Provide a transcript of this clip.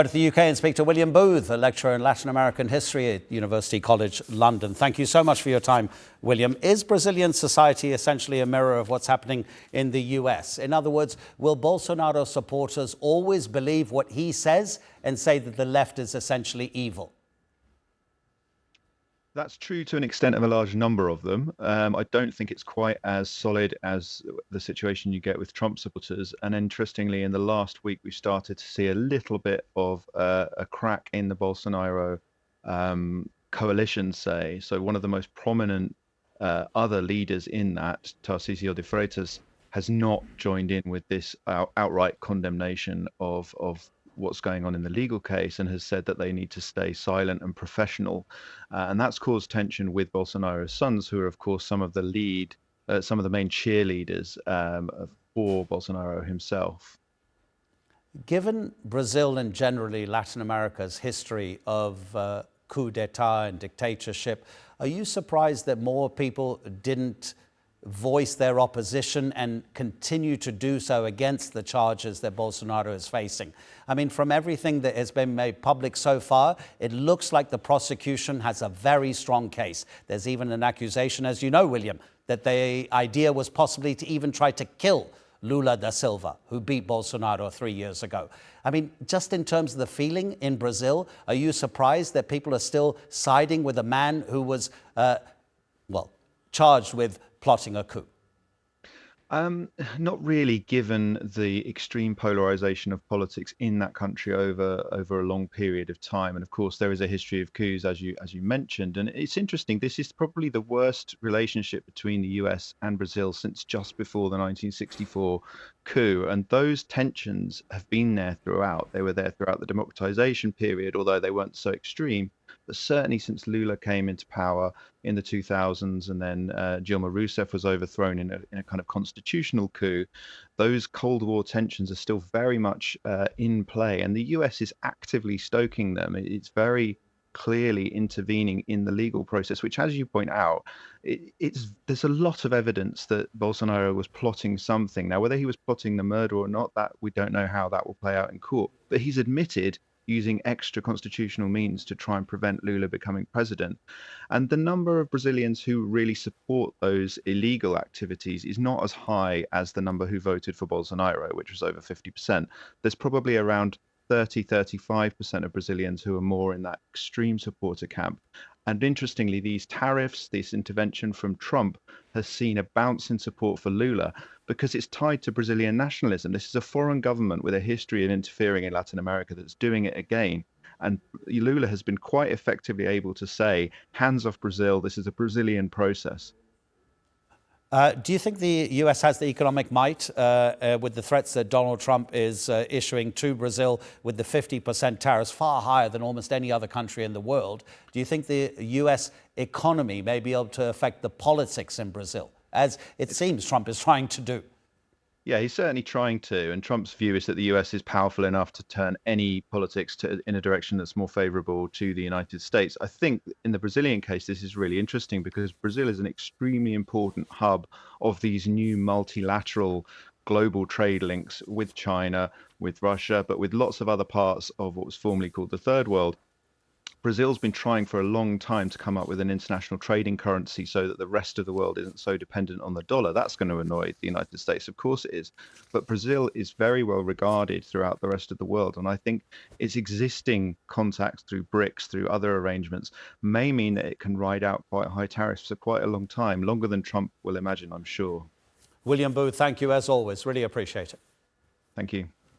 To the UK and speak to William Booth, a lecturer in Latin American history at University College London. Thank you so much for your time, William. Is Brazilian society essentially a mirror of what's happening in the US? In other words, will Bolsonaro supporters always believe what he says and say that the left is essentially evil? That's true to an extent of a large number of them. I don't think it's quite as solid as the situation you get with Trump supporters. And interestingly, in the last week, we started to see a little bit of a crack in the Bolsonaro coalition, say. So one of the most prominent other leaders in that, Tarcísio de Freitas, has not joined in with this outright condemnation of what's going on in the legal case, and has said that they need to stay silent and professional. And that's caused tension with Bolsonaro's sons, who are, of course, some of the main cheerleaders for Bolsonaro himself. Given Brazil and generally Latin America's history of coup d'etat and dictatorship, are you surprised that more people didn't voice their opposition and continue to do so against the charges that Bolsonaro is facing? I mean, from everything that has been made public so far, it looks like the prosecution has a very strong case. There's even an accusation, as you know, William, that the idea was possibly to even try to kill Lula da Silva, who beat Bolsonaro 3 years ago. I mean, just in terms of the feeling in Brazil, are you surprised that people are still siding with a man who was, charged with plotting a coup? Not really, given the extreme polarization of politics in that country over a long period of time. And of course, there is a history of coups, as you mentioned. And it's interesting, this is probably the worst relationship between the US and Brazil since just before the 1964 coup. And those tensions have been there throughout. They were there throughout the democratization period, although they weren't so extreme. But certainly since Lula came into power in the 2000s, and then Dilma Rousseff was overthrown in a kind of constitutional coup, those Cold War tensions are still very much in play, and the US is actively stoking them. It's very clearly intervening in the legal process, which, as you point out, there's a lot of evidence that Bolsonaro was plotting something. Now, whether he was plotting the murder or not, that we don't know how that will play out in court. But he's admitted using extra constitutional means to try and prevent Lula becoming president. And the number of Brazilians who really support those illegal activities is not as high as the number who voted for Bolsonaro, which was over 50%. There's probably around 35% of Brazilians who are more in that extreme supporter camp. And interestingly, these tariffs, this intervention from Trump, has seen a bounce in support for Lula because it's tied to Brazilian nationalism. This is a foreign government with a history of interfering in Latin America that's doing it again. And Lula has been quite effectively able to say, hands off Brazil, this is a Brazilian process. Do you think the US has the economic might with the threats that Donald Trump is issuing to Brazil with the 50% tariffs, far higher than almost any other country in the world? Do you think the US economy may be able to affect the politics in Brazil, as it seems Trump is trying to do? Yeah, he's certainly trying to. And Trump's view is that the US is powerful enough to turn any politics in a direction that's more favorable to the United States. I think in the Brazilian case, this is really interesting because Brazil is an extremely important hub of these new multilateral global trade links with China, with Russia, but with lots of other parts of what was formerly called the Third World. Brazil's been trying for a long time to come up with an international trading currency so that the rest of the world isn't so dependent on the dollar. That's going to annoy the United States, of course it is. But Brazil is very well regarded throughout the rest of the world. And I think its existing contacts through BRICS, through other arrangements, may mean that it can ride out quite high tariffs for quite a long time, longer than Trump will imagine, I'm sure. William Booth, thank you as always. Really appreciate it. Thank you.